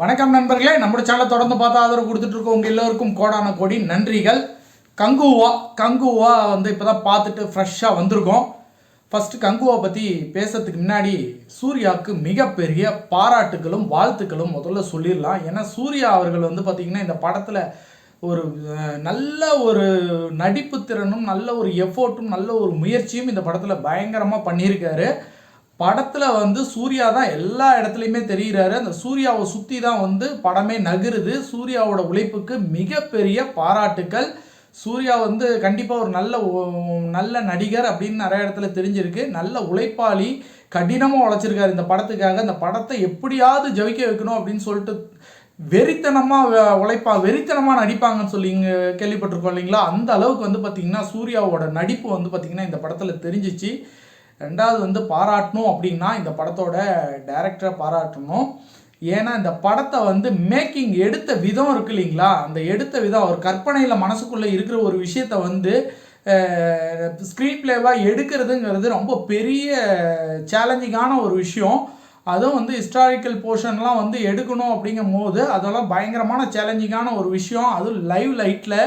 வணக்கம் நண்பர்களே, நம்ம சேனலை தொடர்ந்து பார்த்து ஆதரவு கொடுத்துட்டு இருக்கோம். உங்கள் எல்லோருக்கும் கோடான கோடி நன்றிகள். கங்குவா வந்து இப்போ தான் பார்த்துட்டு ஃப்ரெஷ்ஷாக வந்திருக்கோம். ஃபஸ்ட்டு கங்குவா பற்றி பேசுறதுக்கு முன்னாடி சூர்யாவுக்கு மிகப்பெரிய பாராட்டுகளும் வாழ்த்துக்களும் முதல்ல சொல்லிடலாம். ஏன்னா சூர்யா அவர்கள் வந்து பார்த்திங்கன்னா இந்த படத்தில் ஒரு நல்ல ஒரு நடிப்பு திறனும் நல்ல ஒரு எஃபோர்ட்டும் நல்ல ஒரு முயற்சியும் இந்த படத்தில் பயங்கரமாக பண்ணியிருக்காரு. படத்தில் வந்து சூர்யா தான் எல்லா இடத்துலையுமே தெரிகிறாரு. அந்த சூர்யாவை சுற்றி தான் வந்து படமே நகருது. சூர்யாவோட உழைப்புக்கு மிகப்பெரிய பாராட்டுக்கள். சூர்யா வந்து கண்டிப்பாக ஒரு நல்ல நடிகர் அப்படின்னு நிறைய இடத்துல தெரிஞ்சிருக்கு. நல்ல உழைப்பாளி, கடினமாக உழைச்சிருக்காரு இந்த படத்துக்காக. இந்த படத்தை எப்படியாவது ஜெயிக்க வைக்கணும் அப்படின்னு சொல்லிட்டு வெறித்தனமாக நடிப்பாங்கன்னு சொல்லி இங்கே கேள்விப்பட்டிருக்கோம் இல்லைங்களா? அந்த அளவுக்கு வந்து பார்த்திங்கன்னா சூர்யாவோட நடிப்பு வந்து பார்த்திங்கன்னா இந்த படத்தில் தெரிஞ்சிச்சு. ரெண்டாவது வந்து பாராட்டணும் அப்படின்னா இந்த படத்தோட டைரக்டரை பாராட்டணும். ஏன்னா இந்த படத்தை வந்து மேக்கிங் எடுத்த விதம் இருக்கு இல்லைங்களா? அந்த எடுத்த விதம் அவர் கற்பனையில் மனசுக்குள்ளே இருக்கிற ஒரு விஷயத்த வந்து ஸ்க்ரீன் பிளேவாக எடுக்கிறதுங்கிறது ரொம்ப பெரிய சேலஞ்சிங்கான ஒரு விஷயம். அதுவும் வந்து ஹிஸ்டாரிக்கல் போர்ஷன்லாம் வந்து எடுக்கணும் அப்படிங்கும் போது அதெல்லாம் பயங்கரமான சேலஞ்சிங்கான ஒரு விஷயம். அதுவும் லைவ் லைட்டில்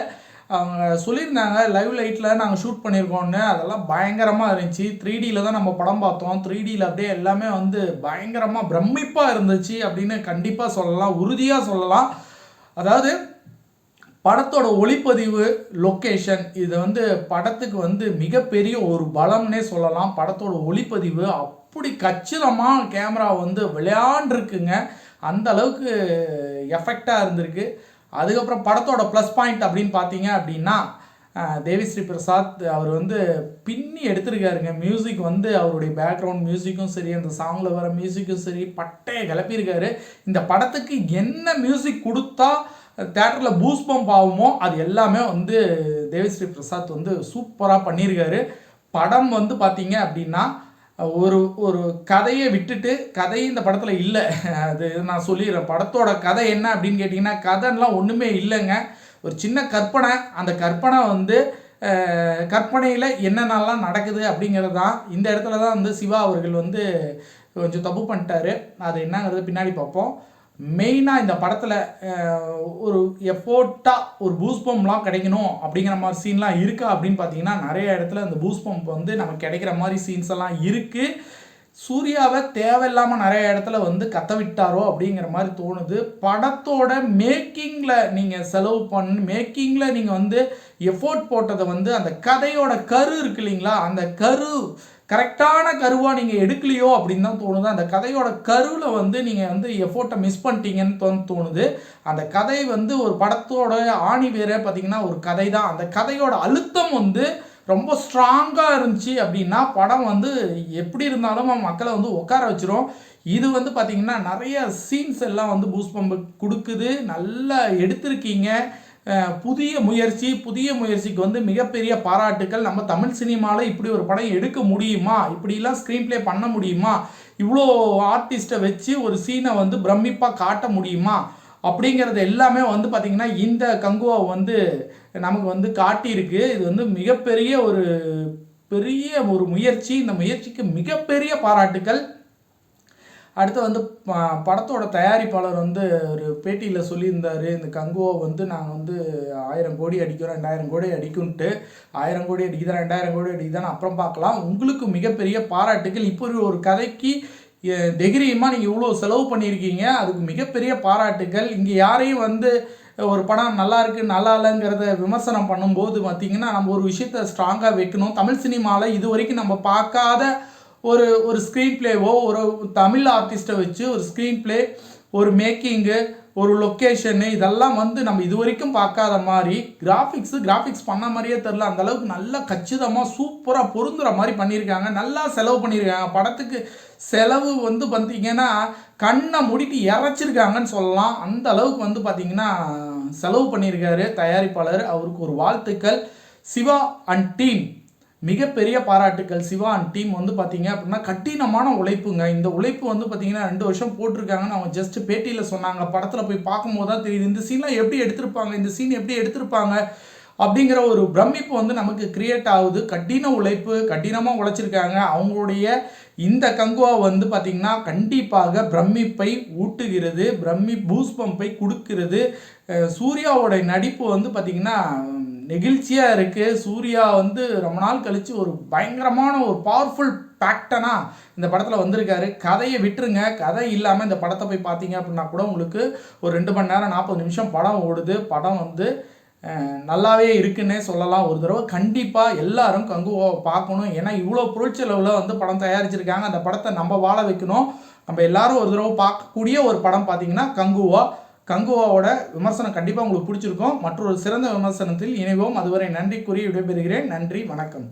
அவங்க சொல்லியிருந்தாங்க, லைவ் லைட்டில் நாங்கள் ஷூட் பண்ணியிருக்கோன்னு. அதெல்லாம் பயங்கரமாக இருந்துச்சு. 3Dயில் தான் நம்ம படம் பார்த்தோம். 3Dயில் அப்படியே எல்லாமே வந்து பயங்கரமாக பிரமிப்பாக இருந்துச்சு அப்படின்னு கண்டிப்பாக சொல்லலாம், உறுதியாக சொல்லலாம். அதாவது படத்தோட ஒளிப்பதிவு, லொக்கேஷன் இது வந்து படத்துக்கு வந்து மிகப்பெரிய ஒரு பலம்னே சொல்லலாம். படத்தோட ஒளிப்பதிவு அப்படி கச்சிதமாக கேமரா வந்து விளையாண்டுருக்குங்க. அந்த அளவுக்கு எஃபெக்டாக இருந்திருக்கு. அதுக்கப்புறம் படத்தோட ப்ளஸ் பாயிண்ட் அப்படின்னு பார்த்தீங்க அப்படின்னா தேவிஸ்ரீ பிரசாத் அவர் வந்து பின்னி எடுத்திருக்காருங்க. மியூசிக் வந்து அவருடைய பேக்ரவுண்ட் மியூசிக்கும் சரி, அந்த சாங்கில் வர மியூசிக்கும் சரி பட்டையை கிளப்பியிருக்காரு. இந்த படத்துக்கு என்ன மியூசிக் கொடுத்தா தேட்டரில் பூஸ்ட் பம்ப் ஆகுமோ அது எல்லாமே வந்து தேவிஸ்ரீ பிரசாத் வந்து சூப்பராக பண்ணியிருக்காரு. படம் வந்து பார்த்தீங்க அப்படின்னா ஒரு கதையை விட்டுட்டு, கதை இந்த படத்தில் இல்லை. அது நான் சொல்லிடுறேன். படத்தோட கதை என்ன அப்படின்னு கேட்டிங்கன்னா கதைலாம் ஒன்றுமே இல்லைங்க. ஒரு சின்ன கற்பனை. அந்த கற்பனை வந்து கற்பனையில் என்னென்னலாம் நடக்குது அப்படிங்கிறது தான். இந்த இடத்துல தான் வந்து சிவா அவர்கள் வந்து கொஞ்சம் தப்பு பண்ணிட்டாரு. அது என்னங்கிறது பின்னாடி பார்ப்போம். மெயினாக இந்த படத்தில் ஒரு எஃபோர்ட்டாக ஒரு பூஸ்ட் பம்ப்லாம் கிடைக்கணும் அப்படிங்கிற மாதிரி சீன்லாம் இருக்கா அப்படின்னு பார்த்தீங்கன்னா நிறைய இடத்துல அந்த பூஸ்ட் பம்ப் வந்து நமக்கு கிடைக்கிற மாதிரி சீன்ஸ் எல்லாம் இருக்குது. சூர்யாவை தேவையில்லாமல் நிறைய இடத்துல வந்து கத்த விட்டாரோ அப்படிங்கிற மாதிரி தோணுது. படத்தோட மேக்கிங்கில் நீங்கள் மேக்கிங்கில் நீங்கள் வந்து எஃபோர்ட் போட்டதை வந்து அந்த கதையோட கரு இருக்கு இல்லைங்களா? அந்த கரு கரெக்டான கருவாக நீங்கள் எடுக்கலையோ அப்படின்னு தான் தோணுது. அந்த கதையோட கருவில் வந்து நீங்கள் வந்து எஃபோர்ட்டை மிஸ் பண்ணிட்டீங்கன்னு தோணுது. அந்த கதை வந்து ஒரு படத்தோட ஆணி வேற பார்த்தீங்கன்னா ஒரு கதை தான். அந்த கதையோட அழுத்தம் வந்து ரொம்ப ஸ்ட்ராங்காக இருந்துச்சு அப்படின்னா படம் வந்து எப்படி இருந்தாலும் மக்களை வந்து உட்கார வச்சிரும். இது வந்து பார்த்திங்கன்னா நிறைய சீன்ஸ் எல்லாம் வந்து பூஸ்ட் பம்ப் கொடுக்குது. நல்லா எடுத்திருக்கீங்க. புதிய முயற்சிக்கு வந்து மிகப்பெரிய பாராட்டுக்கள். நம்ம தமிழ் சினிமாவில் இப்படி ஒரு படம் எடுக்க முடியுமா? இப்படிலாம் ஸ்க்ரீன் பிளே பண்ண முடியுமா? இவ்வளோ ஆர்டிஸ்ட்டை வச்சு ஒரு சீனை வந்து பிரமிப்பாக காட்ட முடியுமா? அப்படிங்கிறது எல்லாமே வந்து பார்த்திங்கன்னா இந்த கங்குவா வந்து நமக்கு வந்து காட்டியிருக்கு. இது வந்து மிகப்பெரிய ஒரு முயற்சி. இந்த முயற்சிக்கு மிகப்பெரிய பாராட்டுக்கள். அடுத்து வந்து படத்தோட தயாரிப்பாளர் வந்து ஒரு பேட்டியில் சொல்லியிருந்தார், இந்த கங்குவா வந்து நாங்கள் வந்து 1000 கோடி அடிக்கிறோம், 2000 கோடி அடிக்கும்ட்டு. 1000 கோடி அடிக்குதா 2000 கோடி அடிக்குதான்னு அப்புறம் பார்க்கலாம். உங்களுக்கு மிகப்பெரிய பாராட்டுகள். இப்போ ஒரு கதைக்கு தைரியமாக நீங்கள் இவ்வளோ செலவு பண்ணியிருக்கீங்க, அதுக்கு மிகப்பெரிய பாராட்டுகள். இங்கே யாரையும் வந்து ஒரு படம் நல்லா இருக்குது நல்லா இல்லைங்கிறத விமர்சனம் பண்ணும்போது பார்த்திங்கன்னா நம்ம ஒரு விஷயத்தை ஸ்ட்ராங்காக வைக்கணும். தமிழ் சினிமாவில் இது வரைக்கும் நம்ம பார்க்காத ஒரு ஸ்க்ரீன் பிளேவோ ஒரு தமிழ் ஆர்டிஸ்ட்டை வச்சு ஒரு ஸ்க்ரீன் பிளே, ஒரு மேக்கிங்கு, ஒரு லொக்கேஷனு இதெல்லாம் வந்து நம்ம இது வரைக்கும் பார்க்காத மாதிரி கிராஃபிக்ஸ் பண்ண மாதிரியே தெரில. அந்தளவுக்கு நல்லா கச்சிதமாக சூப்பராக பொருந்துகிற மாதிரி பண்ணியிருக்காங்க. நல்லா செலவு பண்ணியிருக்காங்க. படத்துக்கு செலவு வந்து பார்த்திங்கன்னா கண்ணை மூடிட்டு இறச்சிருக்காங்கன்னு சொல்லலாம். அந்த அளவுக்கு வந்து பார்த்திங்கன்னா செலவு பண்ணியிருக்காரு தயாரிப்பாளர். அவருக்கு ஒரு வாழ்த்துக்கள். சிவா அண்ட் டீம் மிகப்பெரிய பாராட்டுக்கள். சிவா அண்ட் டீம் வந்து பார்த்தீங்க அப்படின்னா கடினமான உழைப்புங்க. இந்த உழைப்பு வந்து பார்த்தீங்கன்னா 2 வருஷம் போட்டிருக்காங்கன்னு அவங்க ஜஸ்ட் பேட்டியில் சொன்னாங்க. படத்தில் போய் பார்க்கும்போது தான் தெரியுது இந்த சீன்லாம் எப்படி எடுத்திருப்பாங்க அப்படிங்கிற ஒரு பிரமிப்பு வந்து நமக்கு கிரியேட் ஆகுது. கடின உழைப்பு, கடினமாக உழைச்சிருக்காங்க. அவங்களுடைய இந்த கங்குவா வந்து பார்த்திங்கன்னா கண்டிப்பாக பிரமிப்பை ஊட்டுகிறது, பூஸ்பம்பை கொடுக்கிறது. சூர்யாவோட நடிப்பு வந்து பார்த்திங்கன்னா நெகிழ்ச்சியாக இருக்குது. சூர்யா வந்து ரொம்ப நாள் கழித்து ஒரு பயங்கரமான ஒரு பவர்ஃபுல் பேக்டனா இந்த படத்தில் வந்திருக்காரு. கதையை விட்டுருங்க, கதை இல்லாமல் இந்த படத்தை போய் பார்த்தீங்க அப்படின்னா கூட உங்களுக்கு ஒரு 2 மணி நேரம் 40 நிமிஷம் படம் ஓடுது. படம் வந்து நல்லாவே இருக்குன்னே சொல்லலாம். ஒரு தடவை கண்டிப்பாக எல்லாரும் கங்குவாவை பார்க்கணும். ஏன்னா இவ்வளோ பொருட்செலவில் வந்து படம் தயாரிச்சிருக்காங்க. அந்த படத்தை நம்ம வாழ வைக்கணும். நம்ம எல்லாரும் ஒரு தடவை பார்க்கக்கூடிய ஒரு படம் பார்த்தீங்கன்னா கங்குவா. கங்குவாவோட விமர்சனம் கண்டிப்பாக உங்களுக்கு பிடிச்சிருக்கும். மற்றொரு சிறந்த விமர்சனத்தில் இணைவோம். அதுவரை நன்றி கூறி விடைபெறுகிறேன். நன்றி, வணக்கம்.